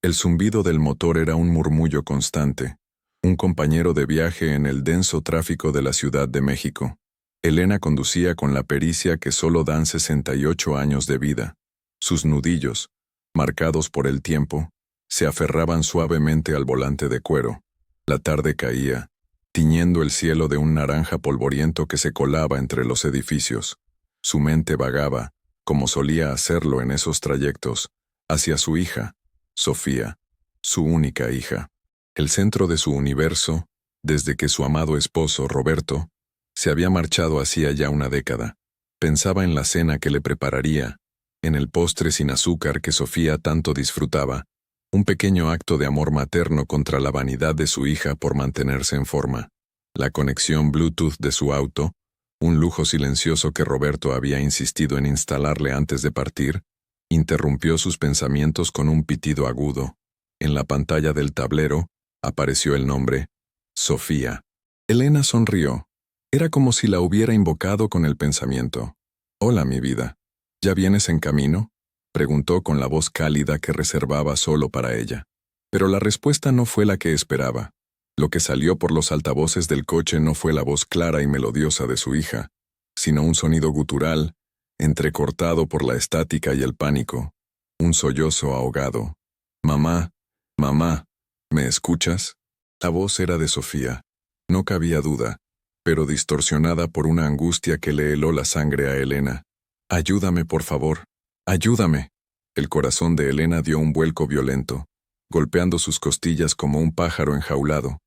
El zumbido del motor era un murmullo constante, un compañero de viaje en el denso tráfico de la Ciudad de México. Elena conducía con la pericia que solo dan 68 años de vida. Sus nudillos, marcados por el tiempo, se aferraban suavemente al volante de cuero. La tarde caía, tiñendo el cielo de un naranja polvoriento que se colaba entre los edificios. Su mente vagaba, como solía hacerlo en esos trayectos, hacia su hija, Sofía, su única hija. El centro de su universo, desde que su amado esposo, Roberto, se había marchado hacía ya una década. Pensaba en la cena que le prepararía, en el postre sin azúcar que Sofía tanto disfrutaba, un pequeño acto de amor materno contra la vanidad de su hija por mantenerse en forma. La conexión Bluetooth de su auto, un lujo silencioso que Roberto había insistido en instalarle antes de partir, interrumpió sus pensamientos con un pitido agudo. En la pantalla del tablero apareció el nombre, Sofía. Elena sonrió. Era como si la hubiera invocado con el pensamiento. «Hola, mi vida. ¿Ya vienes en camino?», preguntó con la voz cálida que reservaba solo para ella. Pero la respuesta no fue la que esperaba. Lo que salió por los altavoces del coche no fue la voz clara y melodiosa de su hija, sino un sonido gutural, entrecortado por la estática y el pánico. Un sollozo ahogado. «Mamá, mamá, ¿me escuchas?». La voz era de Sofía. No cabía duda, pero distorsionada por una angustia que le heló la sangre a Elena. «Ayúdame, por favor. Ayúdame». El corazón de Elena dio un vuelco violento, golpeando sus costillas como un pájaro enjaulado.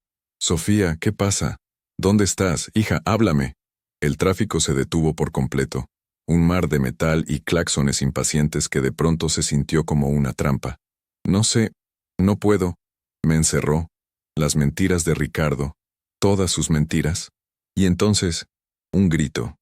«Sofía, ¿qué pasa? ¿Dónde estás? Hija, háblame». El tráfico se detuvo por completo. Un mar de metal y claxones impacientes que de pronto se sintió como una trampa. «No sé, no puedo». Me encerró. Las mentiras de Ricardo. Todas sus mentiras. Y entonces, un grito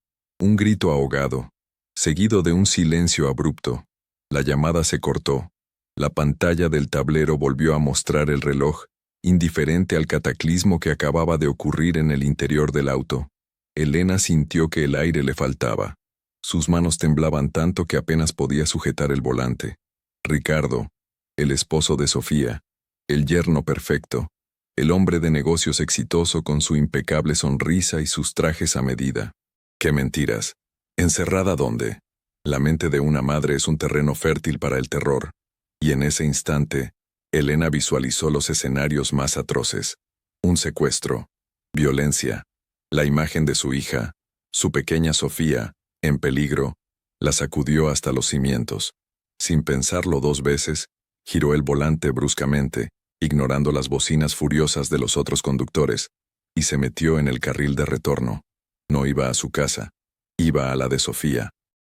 ahogado, seguido de un silencio abrupto. La llamada se cortó. La pantalla del tablero volvió a mostrar el reloj, indiferente al cataclismo que acababa de ocurrir en el interior del auto. Elena sintió que el aire le faltaba. Sus manos temblaban tanto que apenas podía sujetar el volante. Ricardo, el esposo de Sofía, el yerno perfecto, el hombre de negocios exitoso con su impecable sonrisa y sus trajes a medida. ¡Qué mentiras! ¿Encerrada dónde? La mente de una madre es un terreno fértil para el terror, y en ese instante, Elena visualizó los escenarios más atroces. Un secuestro, violencia, la imagen de su hija, su pequeña Sofía, en peligro, la sacudió hasta los cimientos. Sin pensarlo 2 veces, giró el volante bruscamente, ignorando las bocinas furiosas de los otros conductores, y se metió en el carril de retorno. No iba a su casa, iba a la de Sofía.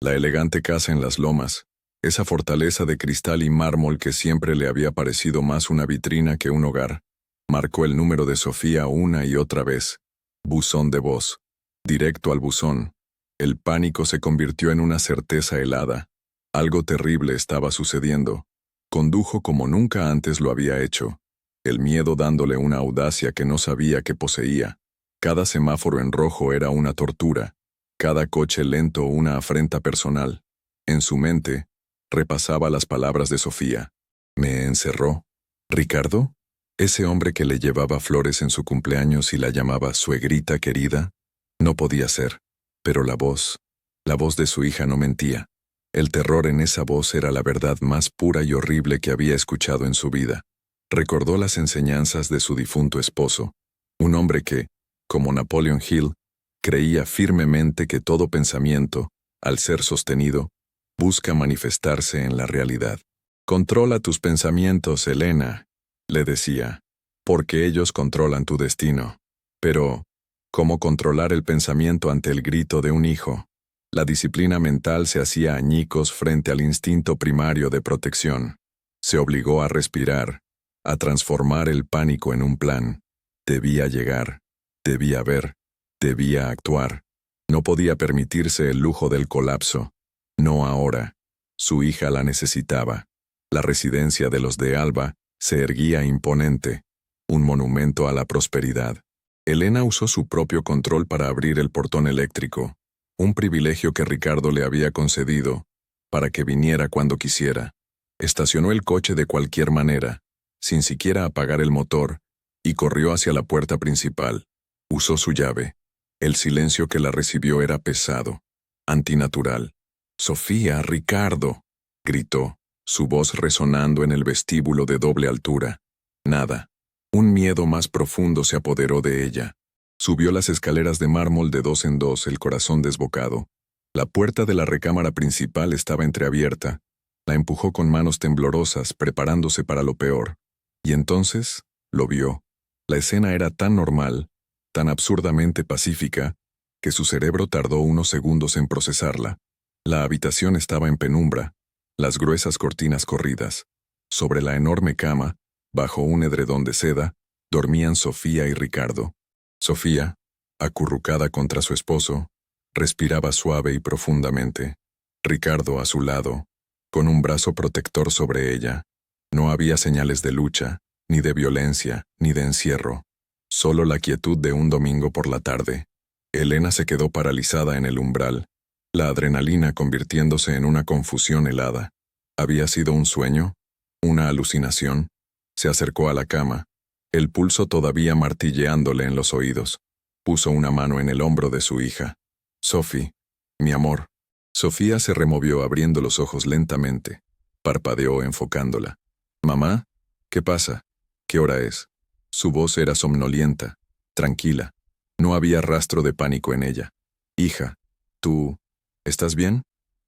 La elegante casa en las lomas, esa fortaleza de cristal y mármol que siempre le había parecido más una vitrina que un hogar. Marcó el número de Sofía una y otra vez. Buzón de voz. Directo al buzón. El pánico se convirtió en una certeza helada. Algo terrible estaba sucediendo. Condujo como nunca antes lo había hecho, el miedo dándole una audacia que no sabía que poseía. Cada semáforo en rojo era una tortura, cada coche lento una afrenta personal. En su mente, repasaba las palabras de Sofía. «¿Me encerró? ¿Ricardo? ¿Ese hombre que le llevaba flores en su cumpleaños y la llamaba suegrita querida?» No podía ser, pero la voz de su hija no mentía. El terror en esa voz era la verdad más pura y horrible que había escuchado en su vida. Recordó las enseñanzas de su difunto esposo, un hombre que, como Napoleon Hill, creía firmemente que todo pensamiento, al ser sostenido, busca manifestarse en la realidad. «Controla tus pensamientos, Elena», le decía, «porque ellos controlan tu destino». Pero, ¿cómo controlar el pensamiento ante el grito de un hijo? La disciplina mental se hacía añicos frente al instinto primario de protección. Se obligó a respirar, a transformar el pánico en un plan. Debía llegar, debía ver, debía actuar. No podía permitirse el lujo del colapso. No ahora. Su hija la necesitaba. La residencia de los de Alba se erguía imponente, un monumento a la prosperidad. Elena usó su propio control para abrir el portón eléctrico, un privilegio que Ricardo le había concedido, para que viniera cuando quisiera. Estacionó el coche de cualquier manera, sin siquiera apagar el motor, y corrió hacia la puerta principal. Usó su llave. El silencio que la recibió era pesado, antinatural. «Sofía, Ricardo», gritó, su voz resonando en el vestíbulo de doble altura. Nada. Un miedo más profundo se apoderó de ella. Subió las escaleras de mármol de dos en dos, el corazón desbocado. La puerta de la recámara principal estaba entreabierta. La empujó con manos temblorosas, preparándose para lo peor. Y entonces, lo vio. La escena era tan normal, tan absurdamente pacífica, que su cerebro tardó unos segundos en procesarla. La habitación estaba en penumbra, las gruesas cortinas corridas. Sobre la enorme cama, bajo un edredón de seda, dormían Sofía y Ricardo. Sofía, acurrucada contra su esposo, respiraba suave y profundamente. Ricardo a su lado, con un brazo protector sobre ella. No había señales de lucha, ni de violencia, ni de encierro. Solo la quietud de un domingo por la tarde. Elena se quedó paralizada en el umbral, la adrenalina convirtiéndose en una confusión helada. ¿Había sido un sueño? ¿Una alucinación? Se acercó a la cama, el pulso todavía martilleándole en los oídos. Puso una mano en el hombro de su hija. «Sophie, mi amor». Sofía se removió abriendo los ojos lentamente. Parpadeó enfocándola. «Mamá, ¿qué pasa? ¿Qué hora es?» Su voz era somnolienta, tranquila. No había rastro de pánico en ella. «Hija, ¿tú estás bien?»,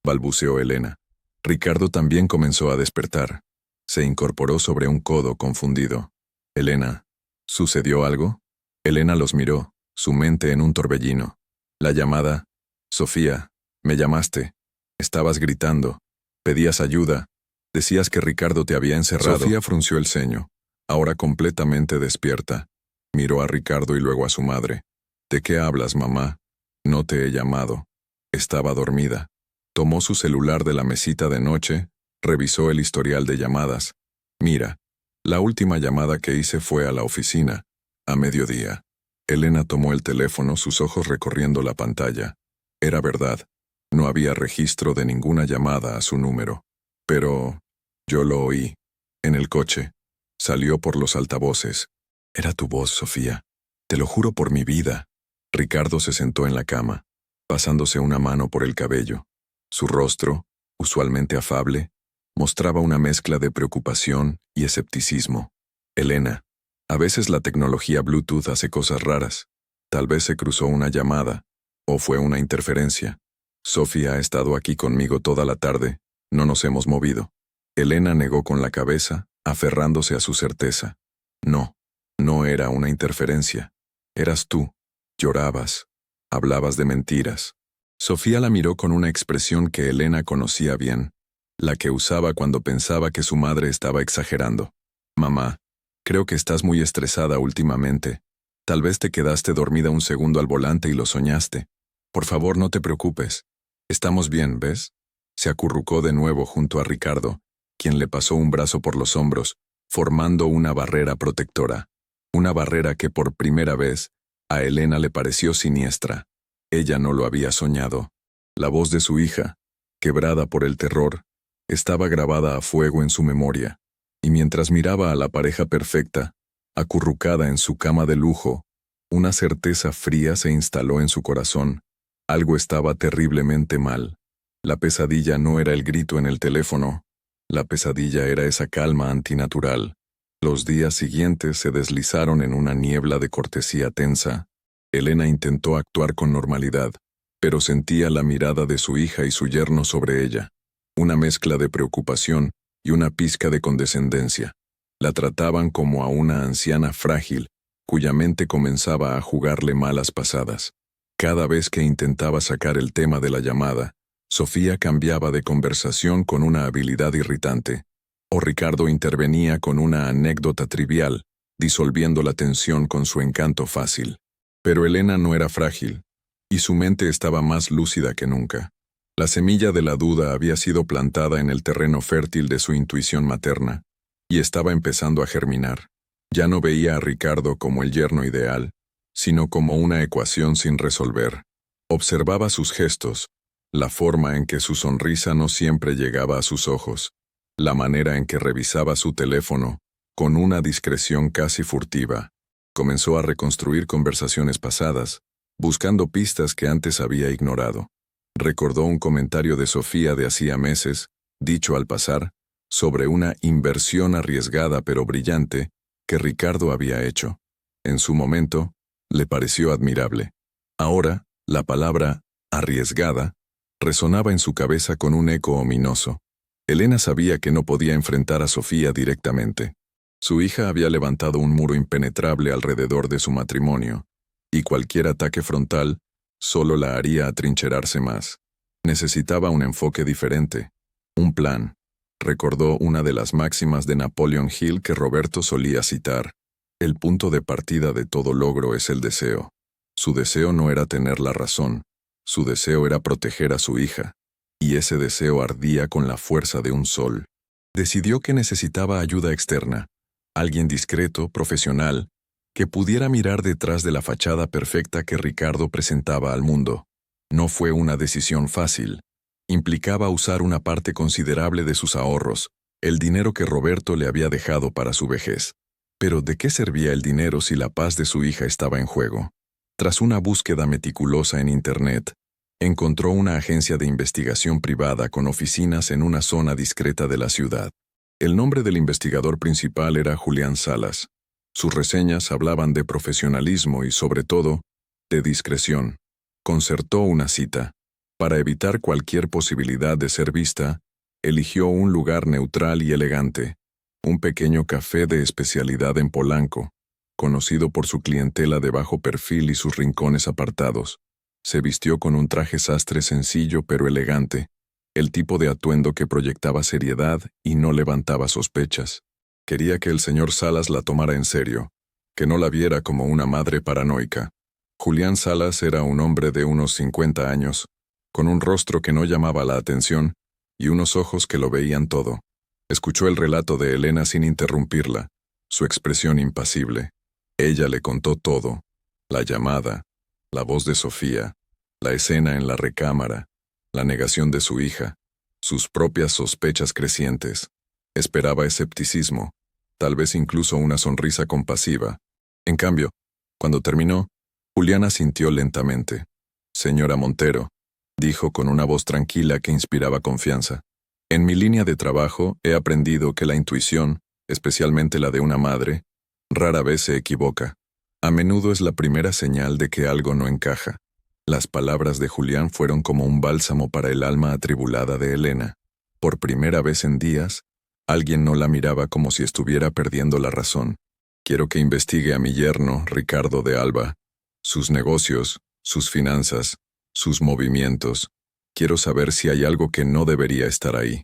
balbuceó Elena. Ricardo también comenzó a despertar. Se incorporó sobre un codo confundido. «Elena, ¿sucedió algo?». Elena los miró, su mente en un torbellino. La llamada. «Sofía, me llamaste. Estabas gritando. Pedías ayuda. Decías que Ricardo te había encerrado». Sofía frunció el ceño, ahora completamente despierta. Miró a Ricardo y luego a su madre. «¿De qué hablas, mamá? No te he llamado». Estaba dormida. Tomó su celular de la mesita de noche, revisó el historial de llamadas. «Mira, la última llamada que hice fue a la oficina, a mediodía». Elena tomó el teléfono, sus ojos recorriendo la pantalla. Era verdad. No había registro de ninguna llamada a su número. Pero yo lo oí. En el coche. Salió por los altavoces. «Era tu voz, Sofía. Te lo juro por mi vida». Ricardo se sentó en la cama, pasándose una mano por el cabello. Su rostro, usualmente afable, mostraba una mezcla de preocupación y escepticismo. «Elena, a veces la tecnología Bluetooth hace cosas raras. Tal vez se cruzó una llamada, o fue una interferencia. Sofía ha estado aquí conmigo toda la tarde, no nos hemos movido». Elena negó con la cabeza, aferrándose a su certeza. «No, no era una interferencia. Eras tú. Llorabas. Hablabas de mentiras». Sofía la miró con una expresión que Elena conocía bien, la que usaba cuando pensaba que su madre estaba exagerando. «Mamá, creo que estás muy estresada últimamente. Tal vez te quedaste dormida un segundo al volante y lo soñaste. Por favor, no te preocupes. Estamos bien, ¿ves?». Se acurrucó de nuevo junto a Ricardo, quien le pasó un brazo por los hombros, formando una barrera protectora. Una barrera que por primera vez a Elena le pareció siniestra. Ella no lo había soñado. La voz de su hija, quebrada por el terror, estaba grabada a fuego en su memoria, y mientras miraba a la pareja perfecta, acurrucada en su cama de lujo, una certeza fría se instaló en su corazón. Algo estaba terriblemente mal. La pesadilla no era el grito en el teléfono. La pesadilla era esa calma antinatural. Los días siguientes se deslizaron en una niebla de cortesía tensa. Elena intentó actuar con normalidad, pero sentía la mirada de su hija y su yerno sobre ella, una mezcla de preocupación y una pizca de condescendencia. La trataban como a una anciana frágil, cuya mente comenzaba a jugarle malas pasadas. Cada vez que intentaba sacar el tema de la llamada, Sofía cambiaba de conversación con una habilidad irritante, o Ricardo intervenía con una anécdota trivial, disolviendo la tensión con su encanto fácil. Pero Elena no era frágil, y su mente estaba más lúcida que nunca. La semilla de la duda había sido plantada en el terreno fértil de su intuición materna, y estaba empezando a germinar. Ya no veía a Ricardo como el yerno ideal, sino como una ecuación sin resolver. Observaba sus gestos, la forma en que su sonrisa no siempre llegaba a sus ojos, la manera en que revisaba su teléfono, con una discreción casi furtiva. Comenzó a reconstruir conversaciones pasadas, buscando pistas que antes había ignorado. Recordó un comentario de Sofía de hacía meses, dicho al pasar, sobre una inversión arriesgada pero brillante que Ricardo había hecho. En su momento, le pareció admirable. Ahora, la palabra arriesgada resonaba en su cabeza con un eco ominoso. Elena sabía que no podía enfrentar a Sofía directamente. Su hija había levantado un muro impenetrable alrededor de su matrimonio, y cualquier ataque frontal solo la haría atrincherarse más. Necesitaba un enfoque diferente, un plan. Recordó una de las máximas de Napoleon Hill que Roberto solía citar: el punto de partida de todo logro es el deseo. Su deseo no era tener la razón, su deseo era proteger a su hija, y ese deseo ardía con la fuerza de un sol. Decidió que necesitaba ayuda externa, alguien discreto, profesional, que pudiera mirar detrás de la fachada perfecta que Ricardo presentaba al mundo. No fue una decisión fácil. Implicaba usar una parte considerable de sus ahorros, el dinero que Roberto le había dejado para su vejez. Pero ¿de qué servía el dinero si la paz de su hija estaba en juego? Tras una búsqueda meticulosa en Internet, encontró una agencia de investigación privada con oficinas en una zona discreta de la ciudad. El nombre del investigador principal era Julián Salas. Sus reseñas hablaban de profesionalismo y, sobre todo, de discreción. Concertó una cita. Para evitar cualquier posibilidad de ser vista, eligió un lugar neutral y elegante, un pequeño café de especialidad en Polanco, conocido por su clientela de bajo perfil y sus rincones apartados. Se vistió con un traje sastre sencillo pero elegante, el tipo de atuendo que proyectaba seriedad y no levantaba sospechas. Quería que el señor Salas la tomara en serio, que no la viera como una madre paranoica. Julián Salas era un hombre de unos 50 años, con un rostro que no llamaba la atención y unos ojos que lo veían todo. Escuchó el relato de Elena sin interrumpirla, su expresión impasible. Ella le contó todo: la llamada, la voz de Sofía, la escena en la recámara, la negación de su hija, sus propias sospechas crecientes. Esperaba escepticismo, tal vez incluso una sonrisa compasiva. En cambio, cuando terminó, Julián asintió lentamente. «Señora Montero», dijo con una voz tranquila que inspiraba confianza. «En mi línea de trabajo he aprendido que la intuición, especialmente la de una madre, rara vez se equivoca. A menudo es la primera señal de que algo no encaja». Las palabras de Julián fueron como un bálsamo para el alma atribulada de Elena. Por primera vez en días, alguien no la miraba como si estuviera perdiendo la razón. «Quiero que investigue a mi yerno, Ricardo de Alba, sus negocios, sus finanzas, sus movimientos. Quiero saber si hay algo que no debería estar ahí».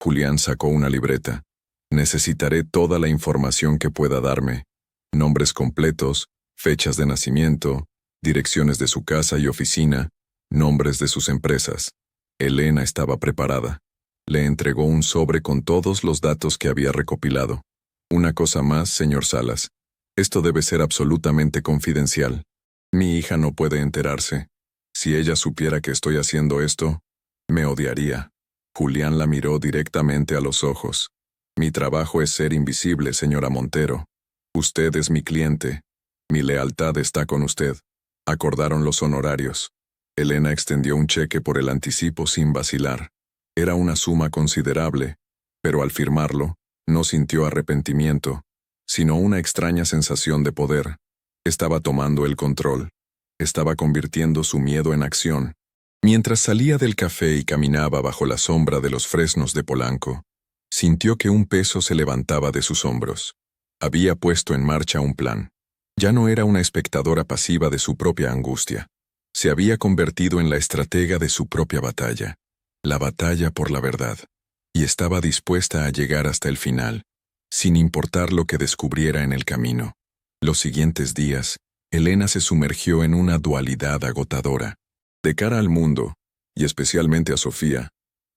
Julián sacó una libreta. «Necesitaré toda la información que pueda darme. Nombres completos, fechas de nacimiento, direcciones de su casa y oficina, nombres de sus empresas». Elena estaba preparada. Le entregó un sobre con todos los datos que había recopilado. «Una cosa más, señor Salas. Esto debe ser absolutamente confidencial. Mi hija no puede enterarse. Si ella supiera que estoy haciendo esto, me odiaría». Julián la miró directamente a los ojos. «Mi trabajo es ser invisible, señora Montero. Usted es mi cliente. Mi lealtad está con usted». Acordaron los honorarios. Elena extendió un cheque por el anticipo sin vacilar. Era una suma considerable, pero al firmarlo, no sintió arrepentimiento, sino una extraña sensación de poder. Estaba tomando el control. Estaba convirtiendo su miedo en acción. Mientras salía del café y caminaba bajo la sombra de los fresnos de Polanco, sintió que un peso se levantaba de sus hombros. Había puesto en marcha un plan. Ya no era una espectadora pasiva de su propia angustia. Se había convertido en la estratega de su propia batalla. La batalla por la verdad. Y estaba dispuesta a llegar hasta el final, sin importar lo que descubriera en el camino. Los siguientes días, Elena se sumergió en una dualidad agotadora. De cara al mundo, y especialmente a Sofía,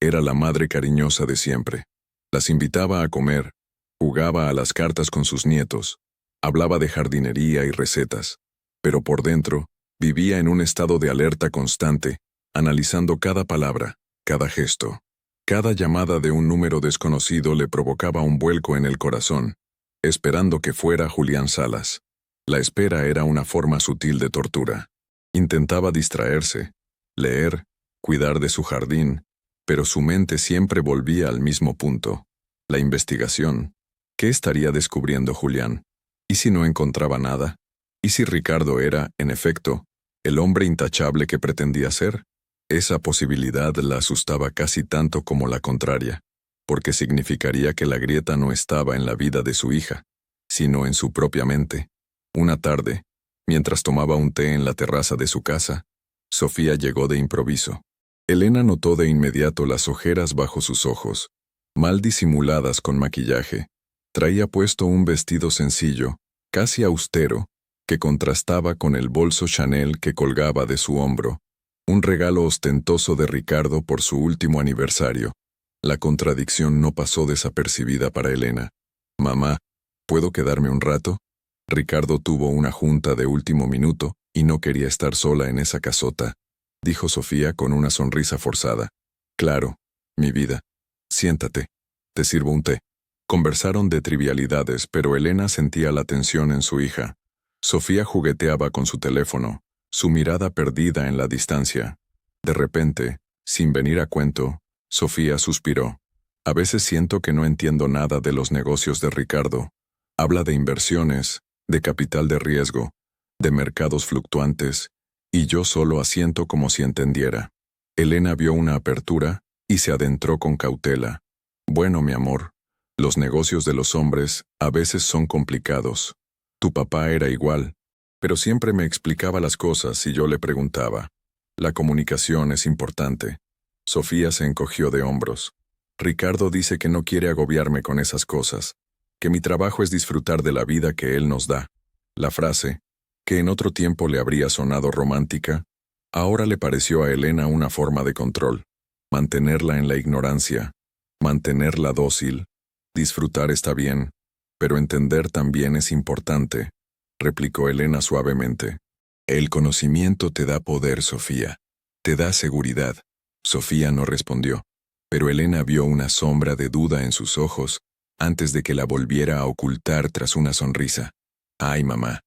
era la madre cariñosa de siempre. Las invitaba a comer, jugaba a las cartas con sus nietos, hablaba de jardinería y recetas, pero por dentro, vivía en un estado de alerta constante, analizando cada palabra, cada gesto. Cada llamada de un número desconocido le provocaba un vuelco en el corazón. esperando que fuera Julián Salas. La espera era una forma sutil de tortura. Intentaba distraerse, leer, cuidar de su jardín, pero su mente siempre volvía al mismo punto. La investigación. ¿Qué estaría descubriendo Julián? ¿Y si no encontraba nada? ¿Y si Ricardo era, en efecto, el hombre intachable que pretendía ser? Esa posibilidad la asustaba casi tanto como la contraria, porque significaría que la grieta no estaba en la vida de su hija, sino en su propia mente. Una tarde, mientras tomaba un té en la terraza de su casa, Sofía llegó de improviso. Elena notó de inmediato las ojeras bajo sus ojos, mal disimuladas con maquillaje. Traía puesto un vestido sencillo, casi austero, que contrastaba con el bolso Chanel que colgaba de su hombro, un regalo ostentoso de Ricardo por su último aniversario. La contradicción no pasó desapercibida para Elena. «Mamá, ¿puedo quedarme un rato?» Ricardo tuvo una junta de último minuto y no quería estar sola en esa casota, dijo Sofía con una sonrisa forzada. «Claro, mi vida. Siéntate. Te sirvo un té». Conversaron de trivialidades, pero Elena sentía la tensión en su hija. Sofía jugueteaba con su teléfono, su mirada perdida en la distancia. De repente, sin venir a cuento, Sofía suspiró. «A veces siento que no entiendo nada de los negocios de Ricardo. Habla de inversiones, de capital de riesgo, de mercados fluctuantes, y yo solo asiento como si entendiera». Elena vio una apertura y se adentró con cautela. «Bueno, mi amor, los negocios de los hombres a veces son complicados. Tu papá era igual, pero siempre me explicaba las cosas y yo le preguntaba. La comunicación es importante». Sofía se encogió de hombros. «Ricardo dice que no quiere agobiarme con esas cosas, que mi trabajo es disfrutar de la vida que él nos da». La frase, que en otro tiempo le habría sonado romántica, ahora le pareció a Elena una forma de control. Mantenerla en la ignorancia, mantenerla dócil. «Disfrutar está bien, pero entender también es importante», replicó Elena suavemente. «El conocimiento te da poder, Sofía. Te da seguridad». Sofía no respondió, pero Elena vio una sombra de duda en sus ojos antes de que la volviera a ocultar tras una sonrisa. «Ay, mamá,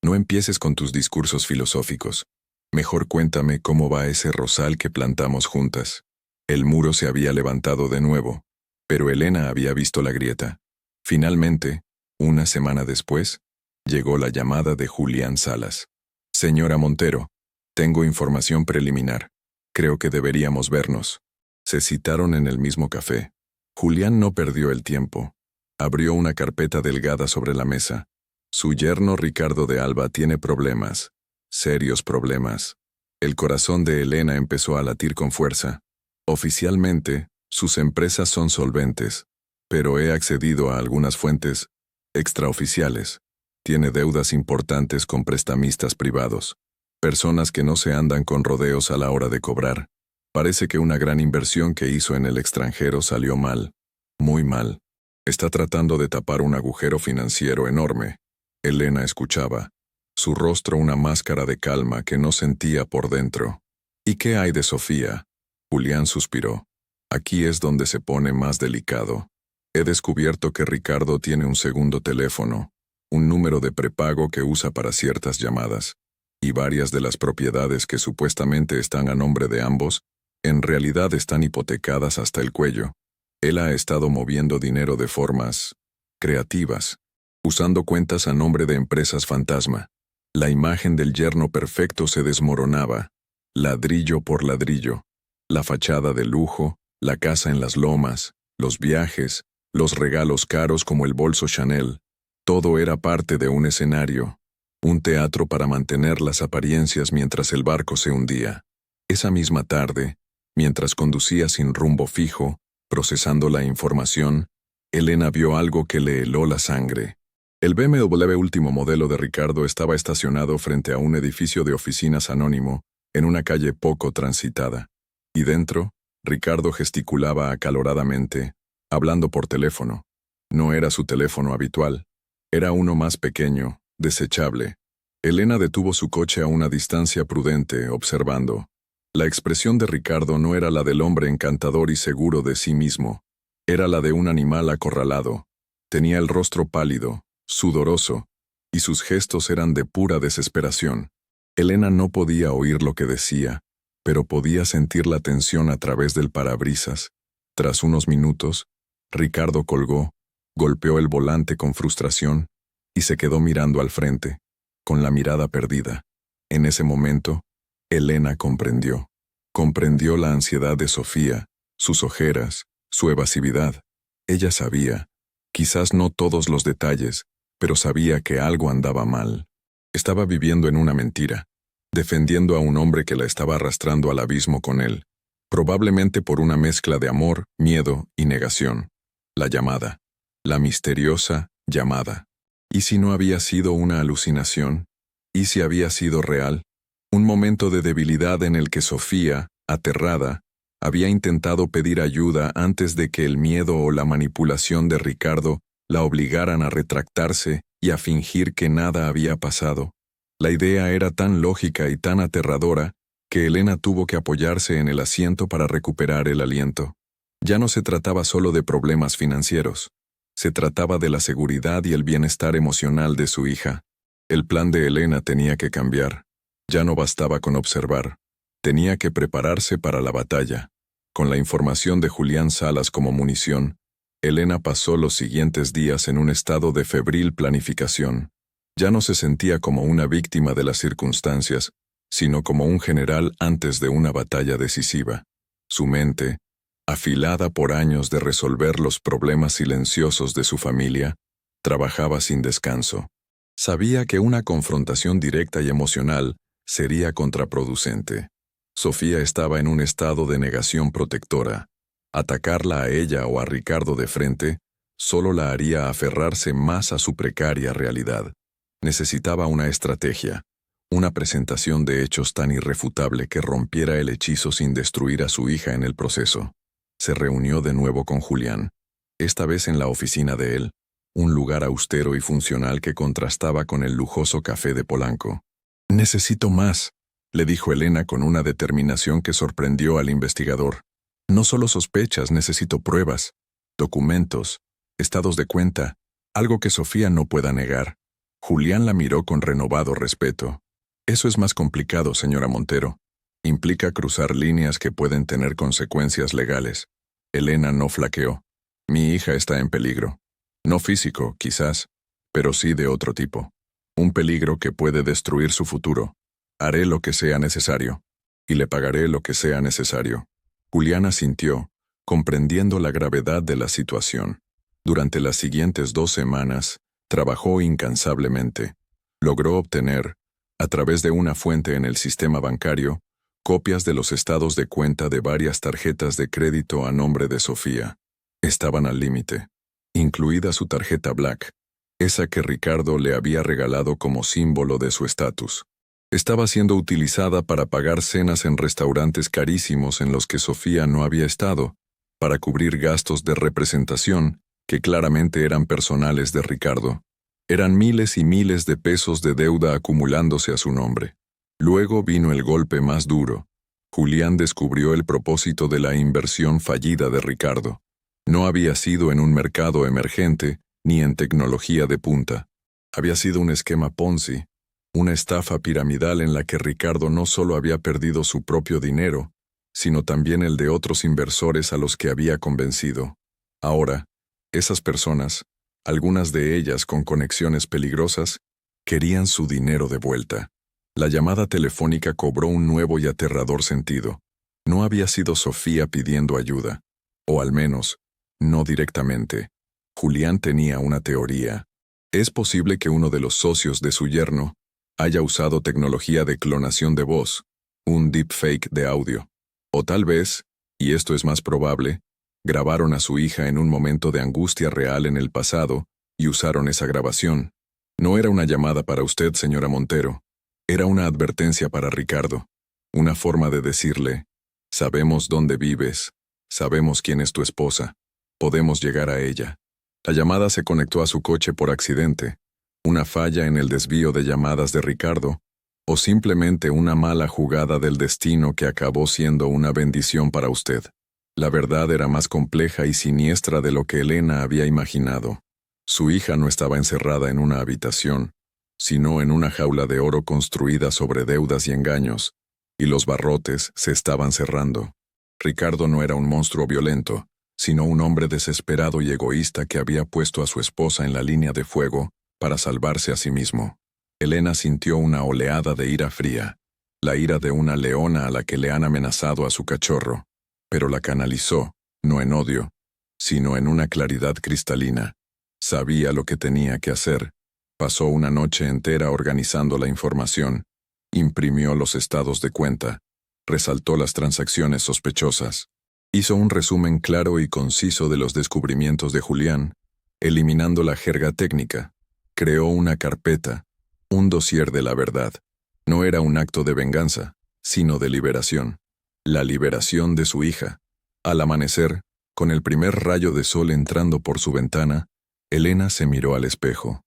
no empieces con tus discursos filosóficos. Mejor cuéntame cómo va ese rosal que plantamos juntas». El muro se había levantado de nuevo, pero Elena había visto la grieta. Finalmente, una semana después, llegó la llamada de Julián Salas. «Señora Montero, tengo información preliminar. Creo que deberíamos vernos». Se citaron en el mismo café. Julián no perdió el tiempo. Abrió una carpeta delgada sobre la mesa. Su yerno Ricardo de Alba tiene problemas, serios problemas. El corazón de Elena empezó a latir con fuerza. Oficialmente, sus empresas son solventes, pero he accedido a algunas fuentes extraoficiales. Tiene deudas importantes con prestamistas privados, personas que no se andan con rodeos a la hora de cobrar. Parece que una gran inversión que hizo en el extranjero salió mal, muy mal. Está tratando de tapar un agujero financiero enorme. Elena escuchaba, su rostro una máscara de calma que no sentía por dentro. «¿Y qué hay de Sofía?». Julián suspiró. «Aquí es donde se pone más delicado. He descubierto que Ricardo tiene un segundo teléfono, un número de prepago que usa para ciertas llamadas, y varias de las propiedades que supuestamente están a nombre de ambos, en realidad están hipotecadas hasta el cuello. Él ha estado moviendo dinero de formas creativas, usando cuentas a nombre de empresas fantasma. La imagen del yerno perfecto se desmoronaba, ladrillo por ladrillo. La fachada de lujo, la casa en las lomas, los viajes, los regalos caros como el bolso Chanel. Todo era parte de un escenario, un teatro para mantener las apariencias mientras el barco se hundía. Esa misma tarde, mientras conducía sin rumbo fijo, procesando la información, Elena vio algo que le heló la sangre. El BMW último modelo de Ricardo estaba estacionado frente a un edificio de oficinas anónimo, en una calle poco transitada. Y dentro, Ricardo gesticulaba acaloradamente, hablando por teléfono. No era su teléfono habitual. Era uno más pequeño, desechable. Elena detuvo su coche a una distancia prudente, observando. La expresión de Ricardo no era la del hombre encantador y seguro de sí mismo. Era la de un animal acorralado. Tenía el rostro pálido, sudoroso, y sus gestos eran de pura desesperación. Elena no podía oír lo que decía, pero podía sentir la tensión a través del parabrisas. Tras unos minutos, Ricardo colgó, golpeó el volante con frustración y se quedó mirando al frente, con la mirada perdida. En ese momento, Elena comprendió. Comprendió la ansiedad de Sofía, sus ojeras, su evasividad. Ella sabía, quizás no todos los detalles, pero sabía que algo andaba mal. Estaba viviendo en una mentira, defendiendo a un hombre que la estaba arrastrando al abismo con él, probablemente por una mezcla de amor, miedo y negación. La llamada, la misteriosa llamada. ¿Y si no había sido una alucinación? ¿Y si había sido real? Un momento de debilidad en el que Sofía, aterrada, había intentado pedir ayuda antes de que el miedo o la manipulación de Ricardo la obligaran a retractarse y a fingir que nada había pasado. La idea era tan lógica y tan aterradora que Elena tuvo que apoyarse en el asiento para recuperar el aliento. Ya no se trataba solo de problemas financieros. Se trataba de la seguridad y el bienestar emocional de su hija. El plan de Elena tenía que cambiar. Ya no bastaba con observar. Tenía que prepararse para la batalla. Con la información de Julián Salas como munición, Elena pasó los siguientes días en un estado de febril planificación. Ya no se sentía como una víctima de las circunstancias, sino como un general antes de una batalla decisiva. Su mente, afilada por años de resolver los problemas silenciosos de su familia, trabajaba sin descanso. Sabía que una confrontación directa y emocional sería contraproducente. Sofía estaba en un estado de negación protectora. Atacarla a ella o a Ricardo de frente solo la haría aferrarse más a su precaria realidad. Necesitaba una estrategia, una presentación de hechos tan irrefutable que rompiera el hechizo sin destruir a su hija en el proceso. Se reunió de nuevo con Julián, esta vez en la oficina de él, un lugar austero y funcional que contrastaba con el lujoso café de Polanco. «Necesito más», le dijo Elena con una determinación que sorprendió al investigador. «No solo sospechas, necesito pruebas, documentos, estados de cuenta, algo que Sofía no pueda negar». Julián la miró con renovado respeto. «Eso es más complicado, señora Montero. Implica cruzar líneas que pueden tener consecuencias legales». Elena no flaqueó. «Mi hija está en peligro. No físico, quizás, pero sí de otro tipo. Un peligro que puede destruir su futuro. Haré lo que sea necesario. Y le pagaré lo que sea necesario». Julián asintió, comprendiendo la gravedad de la situación. Durante las siguientes 2 semanas, trabajó incansablemente. Logró obtener, a través de una fuente en el sistema bancario, copias de los estados de cuenta de varias tarjetas de crédito a nombre de Sofía. Estaban al límite, incluida su tarjeta Black, esa que Ricardo le había regalado como símbolo de su estatus. Estaba siendo utilizada para pagar cenas en restaurantes carísimos en los que Sofía no había estado, para cubrir gastos de representación que claramente eran personales de Ricardo. Eran miles y miles de pesos de deuda acumulándose a su nombre. Luego vino el golpe más duro. Julián descubrió el propósito de la inversión fallida de Ricardo. No había sido en un mercado emergente ni en tecnología de punta. Había sido un esquema Ponzi, una estafa piramidal en la que Ricardo no solo había perdido su propio dinero, sino también el de otros inversores a los que había convencido. Ahora, esas personas, algunas de ellas con conexiones peligrosas, querían su dinero de vuelta. La llamada telefónica cobró un nuevo y aterrador sentido. No había sido Sofía pidiendo ayuda, o al menos, no directamente. Julián tenía una teoría. Es posible que uno de los socios de su yerno haya usado tecnología de clonación de voz, un deepfake de audio. O tal vez, y esto es más probable, grabaron a su hija en un momento de angustia real en el pasado y usaron esa grabación. No era una llamada para usted, señora Montero. Era una advertencia para Ricardo. Una forma de decirle, sabemos dónde vives, sabemos quién es tu esposa, podemos llegar a ella. La llamada se conectó a su coche por accidente, una falla en el desvío de llamadas de Ricardo, o simplemente una mala jugada del destino que acabó siendo una bendición para usted. La verdad era más compleja y siniestra de lo que Elena había imaginado. Su hija no estaba encerrada en una habitación, sino en una jaula de oro construida sobre deudas y engaños, y los barrotes se estaban cerrando. Ricardo no era un monstruo violento, sino un hombre desesperado y egoísta que había puesto a su esposa en la línea de fuego para salvarse a sí mismo. Elena sintió una oleada de ira fría, la ira de una leona a la que le han amenazado a su cachorro, pero la canalizó, no en odio, sino en una claridad cristalina. Sabía lo que tenía que hacer. Pasó una noche entera organizando la información, imprimió los estados de cuenta, resaltó las transacciones sospechosas, hizo un resumen claro y conciso de los descubrimientos de Julián, eliminando la jerga técnica, creó una carpeta, un dossier de la verdad. No era un acto de venganza, sino de liberación. La liberación de su hija. Al amanecer, con el primer rayo de sol entrando por su ventana, Elena se miró al espejo.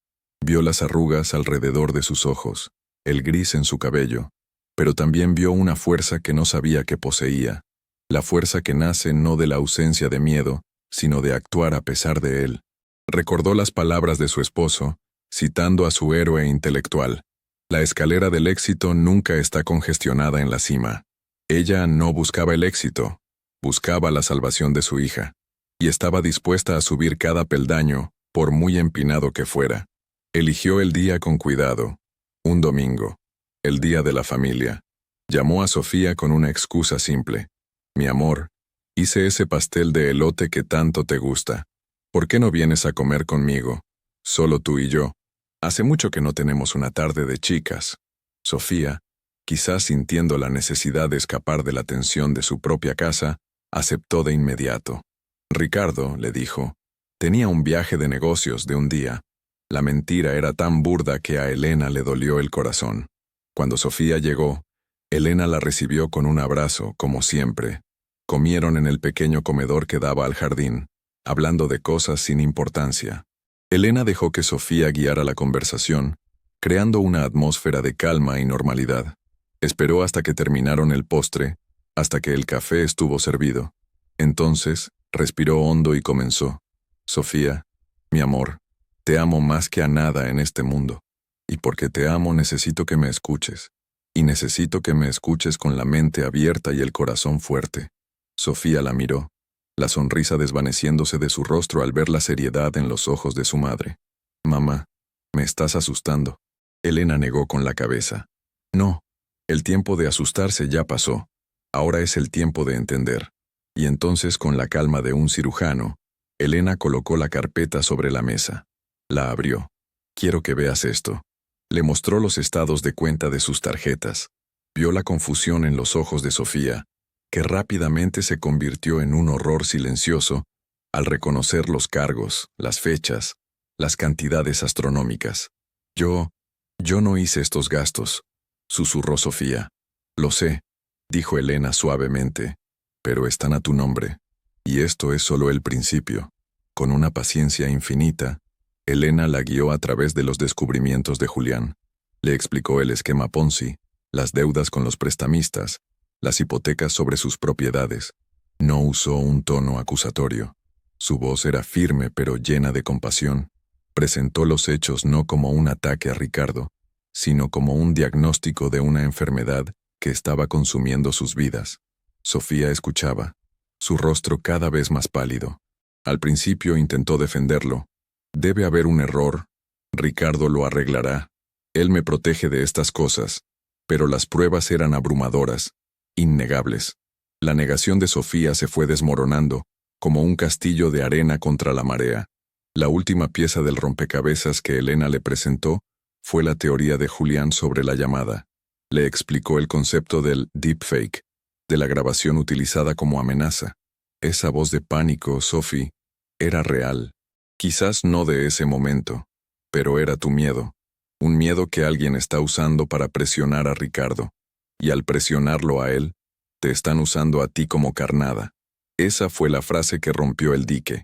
Vio las arrugas alrededor de sus ojos, el gris en su cabello, pero también vio una fuerza que no sabía que poseía, la fuerza que nace no de la ausencia de miedo, sino de actuar a pesar de él. Recordó las palabras de su esposo, citando a su héroe intelectual. La escalera del éxito nunca está congestionada en la cima. Ella no buscaba el éxito, buscaba la salvación de su hija, y estaba dispuesta a subir cada peldaño, por muy empinado que fuera. Eligió el día con cuidado. Un domingo. El día de la familia. Llamó a Sofía con una excusa simple. Mi amor, hice ese pastel de elote que tanto te gusta. ¿Por qué no vienes a comer conmigo? Solo tú y yo. Hace mucho que no tenemos una tarde de chicas. Sofía, quizás sintiendo la necesidad de escapar de la tensión de su propia casa, aceptó de inmediato. Ricardo, le dijo, tenía un viaje de negocios de un día. La mentira era tan burda que a Elena le dolió el corazón. Cuando Sofía llegó, Elena la recibió con un abrazo, como siempre. Comieron en el pequeño comedor que daba al jardín, hablando de cosas sin importancia. Elena dejó que Sofía guiara la conversación, creando una atmósfera de calma y normalidad. Esperó hasta que terminaron el postre, hasta que el café estuvo servido. Entonces, respiró hondo y comenzó. Sofía, mi amor, te amo más que a nada en este mundo. Y porque te amo necesito que me escuches. Y necesito que me escuches con la mente abierta y el corazón fuerte. Sofía la miró, la sonrisa desvaneciéndose de su rostro al ver la seriedad en los ojos de su madre. Mamá, me estás asustando. Elena negó con la cabeza. No, el tiempo de asustarse ya pasó. Ahora es el tiempo de entender. Y entonces, con la calma de un cirujano, Elena colocó la carpeta sobre la mesa. La abrió. Quiero que veas esto. Le mostró los estados de cuenta de sus tarjetas. Vio la confusión en los ojos de Sofía, que rápidamente se convirtió en un horror silencioso al reconocer los cargos, las fechas, las cantidades astronómicas. Yo no hice estos gastos, susurró Sofía. Lo sé, dijo Elena suavemente, pero están a tu nombre. Y esto es solo el principio. Con una paciencia infinita, Elena la guió a través de los descubrimientos de Julián. Le explicó el esquema Ponzi, las deudas con los prestamistas, las hipotecas sobre sus propiedades. No usó un tono acusatorio. Su voz era firme pero llena de compasión. Presentó los hechos no como un ataque a Ricardo, sino como un diagnóstico de una enfermedad que estaba consumiendo sus vidas. Sofía escuchaba, su rostro cada vez más pálido. Al principio intentó defenderlo. Debe haber un error. Ricardo lo arreglará. Él me protege de estas cosas. Pero las pruebas eran abrumadoras, innegables. La negación de Sofía se fue desmoronando, como un castillo de arena contra la marea. La última pieza del rompecabezas que Elena le presentó fue la teoría de Julián sobre la llamada. Le explicó el concepto del deepfake, de la grabación utilizada como amenaza. Esa voz de pánico, Sophie, era real. Quizás no de ese momento, pero era tu miedo. Un miedo que alguien está usando para presionar a Ricardo. Y al presionarlo a él, te están usando a ti como carnada. Esa fue la frase que rompió el dique.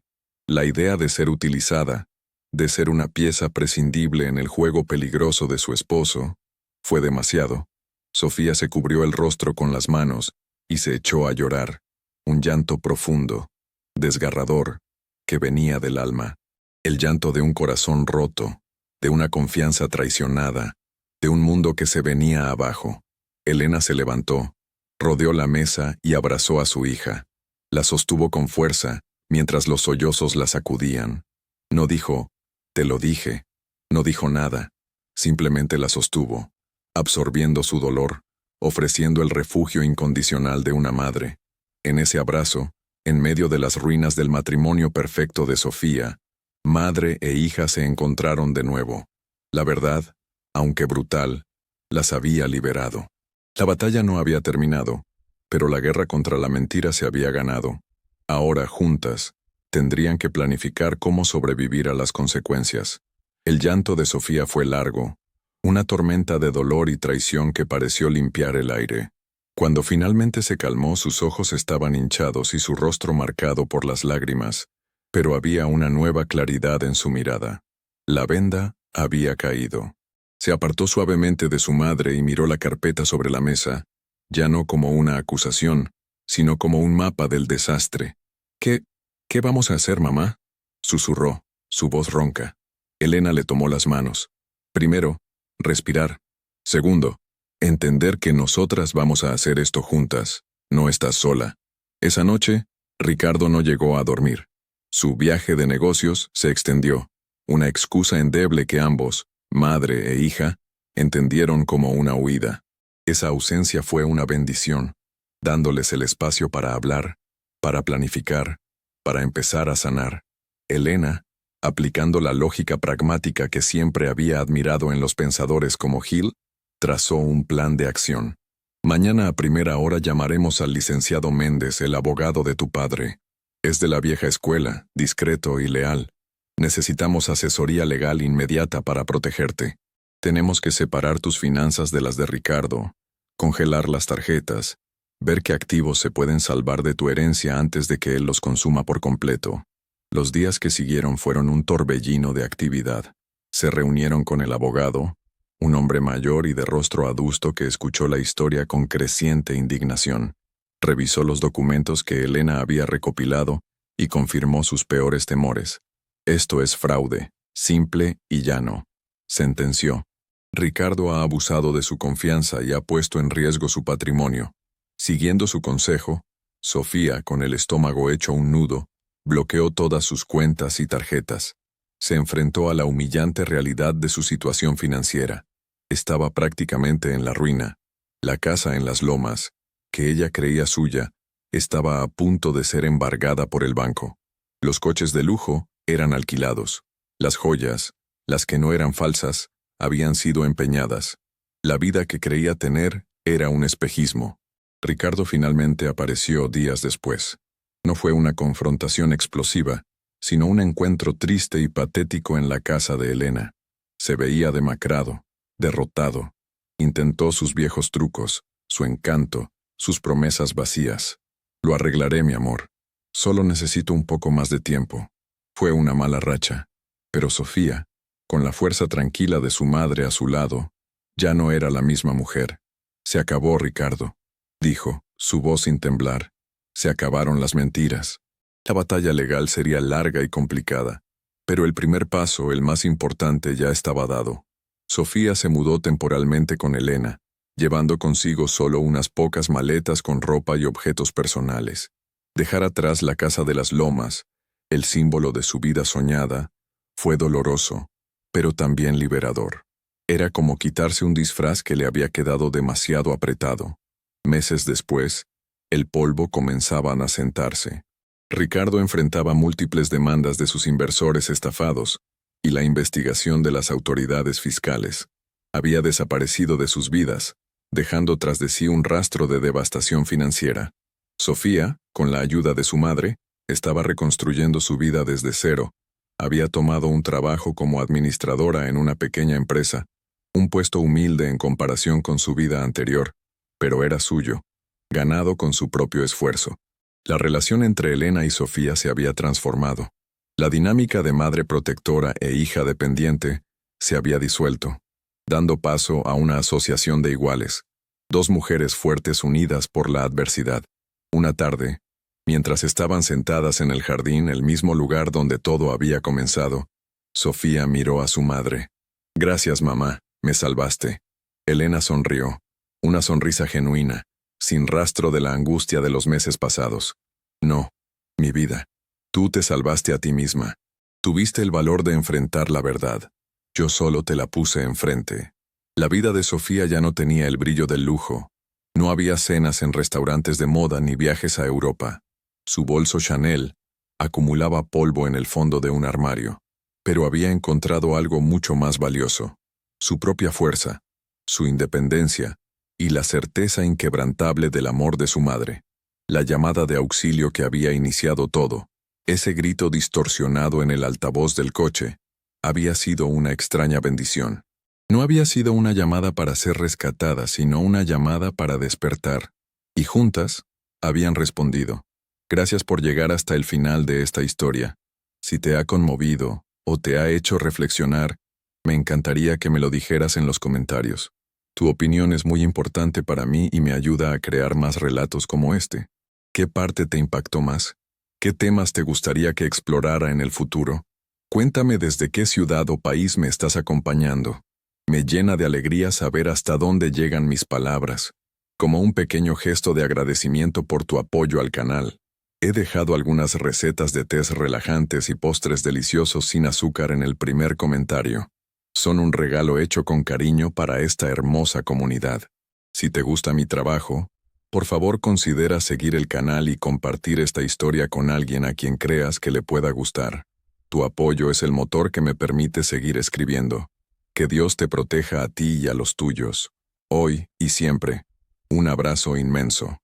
La idea de ser utilizada, de ser una pieza prescindible en el juego peligroso de su esposo, fue demasiado. Sofía se cubrió el rostro con las manos y se echó a llorar. Un llanto profundo, desgarrador, que venía del alma. el llanto de un corazón roto, de una confianza traicionada, de un mundo que se venía abajo. Elena se levantó, rodeó la mesa y abrazó a su hija. La sostuvo con fuerza, mientras los sollozos la sacudían. No dijo, «Te lo dije». No dijo nada, simplemente la sostuvo, absorbiendo su dolor, ofreciendo el refugio incondicional de una madre. En ese abrazo, en medio de las ruinas del matrimonio perfecto de Sofía, madre e hija se encontraron de nuevo. La verdad, aunque brutal, las había liberado. La batalla no había terminado, pero la guerra contra la mentira se había ganado. Ahora, juntas, tendrían que planificar cómo sobrevivir a las consecuencias. El llanto de Sofía fue largo, una tormenta de dolor y traición que pareció limpiar el aire. Cuando finalmente se calmó, sus ojos estaban hinchados y su rostro marcado por las lágrimas, pero había una nueva claridad en su mirada. La venda había caído. Se apartó suavemente de su madre y miró la carpeta sobre la mesa, ya no como una acusación, sino como un mapa del desastre. ¿Qué vamos a hacer, mamá?», susurró, su voz ronca. Elena le tomó las manos. Primero, respirar. Segundo, entender que nosotras vamos a hacer esto juntas. No estás sola. Esa noche, Ricardo no llegó a dormir. Su viaje de negocios se extendió, una excusa endeble que ambos, madre e hija, entendieron como una huida. Esa ausencia fue una bendición, dándoles el espacio para hablar, para planificar, para empezar a sanar. Elena, aplicando la lógica pragmática que siempre había admirado en los pensadores como Hill, trazó un plan de acción. «Mañana a primera hora llamaremos al licenciado Méndez, el abogado de tu padre. Es de la vieja escuela, discreto y leal. Necesitamos asesoría legal inmediata para protegerte. Tenemos que separar tus finanzas de las de Ricardo, congelar las tarjetas, ver qué activos se pueden salvar de tu herencia antes de que él los consuma por completo». Los días que siguieron fueron un torbellino de actividad. Se reunieron con el abogado, un hombre mayor y de rostro adusto que escuchó la historia con creciente indignación. Revisó los documentos que Elena había recopilado y confirmó sus peores temores. «Esto es fraude, simple y llano», sentenció. «Ricardo ha abusado de su confianza y ha puesto en riesgo su patrimonio». Siguiendo su consejo, Sofía, con el estómago hecho un nudo, bloqueó todas sus cuentas y tarjetas. Se enfrentó a la humillante realidad de su situación financiera. Estaba prácticamente en la ruina. La casa en las lomas, que ella creía suya, estaba a punto de ser embargada por el banco. Los coches de lujo eran alquilados. Las joyas, las que no eran falsas, habían sido empeñadas. La vida que creía tener era un espejismo. Ricardo finalmente apareció días después. No fue una confrontación explosiva, sino un encuentro triste y patético en la casa de Elena. Se veía demacrado, derrotado. Intentó sus viejos trucos, su encanto, sus promesas vacías. «Lo arreglaré, mi amor. Solo necesito un poco más de tiempo». Fue una mala racha. Pero Sofía, con la fuerza tranquila de su madre a su lado, ya no era la misma mujer. «Se acabó, Ricardo», dijo, su voz sin temblar. «Se acabaron las mentiras. La batalla legal sería larga y complicada, pero el primer paso, el más importante, ya estaba dado». Sofía se mudó temporalmente con Elena, llevando consigo solo unas pocas maletas con ropa y objetos personales. Dejar atrás la casa de las lomas, el símbolo de su vida soñada, fue doloroso, pero también liberador. Era como quitarse un disfraz que le había quedado demasiado apretado. Meses después, el polvo comenzaba a asentarse. Ricardo enfrentaba múltiples demandas de sus inversores estafados y la investigación de las autoridades fiscales. Había desaparecido de sus vidas, dejando tras de sí un rastro de devastación financiera. Sofía, con la ayuda de su madre, estaba reconstruyendo su vida desde cero. Había tomado un trabajo como administradora en una pequeña empresa, un puesto humilde en comparación con su vida anterior, pero era suyo, ganado con su propio esfuerzo. La relación entre Elena y Sofía se había transformado. La dinámica de madre protectora e hija dependiente se había disuelto, dando paso a una asociación de iguales, dos mujeres fuertes unidas por la adversidad. Una tarde, mientras estaban sentadas en el jardín, el mismo lugar donde todo había comenzado, Sofía miró a su madre. Gracias, mamá, me salvaste. Elena sonrió. Una sonrisa genuina, sin rastro de la angustia de los meses pasados. No, mi vida. Tú te salvaste a ti misma. Tuviste el valor de enfrentar la verdad. Yo solo te la puse enfrente. La vida de Sofía ya no tenía el brillo del lujo. No había cenas en restaurantes de moda ni viajes a Europa. Su bolso Chanel acumulaba polvo en el fondo de un armario. Pero había encontrado algo mucho más valioso. Su propia fuerza, su independencia y la certeza inquebrantable del amor de su madre. La llamada de auxilio que había iniciado todo, ese grito distorsionado en el altavoz del coche, había sido una extraña bendición. No había sido una llamada para ser rescatada, sino una llamada para despertar. Y juntas, habían respondido. Gracias por llegar hasta el final de esta historia. Si te ha conmovido o te ha hecho reflexionar, me encantaría que me lo dijeras en los comentarios. Tu opinión es muy importante para mí y me ayuda a crear más relatos como este. ¿Qué parte te impactó más? ¿Qué temas te gustaría que explorara en el futuro? Cuéntame desde qué ciudad o país me estás acompañando. Me llena de alegría saber hasta dónde llegan mis palabras. Como un pequeño gesto de agradecimiento por tu apoyo al canal, he dejado algunas recetas de tés relajantes y postres deliciosos sin azúcar en el primer comentario. Son un regalo hecho con cariño para esta hermosa comunidad. Si te gusta mi trabajo, por favor considera seguir el canal y compartir esta historia con alguien a quien creas que le pueda gustar. Tu apoyo es el motor que me permite seguir escribiendo. Que Dios te proteja a ti y a los tuyos. Hoy y siempre. Un abrazo inmenso.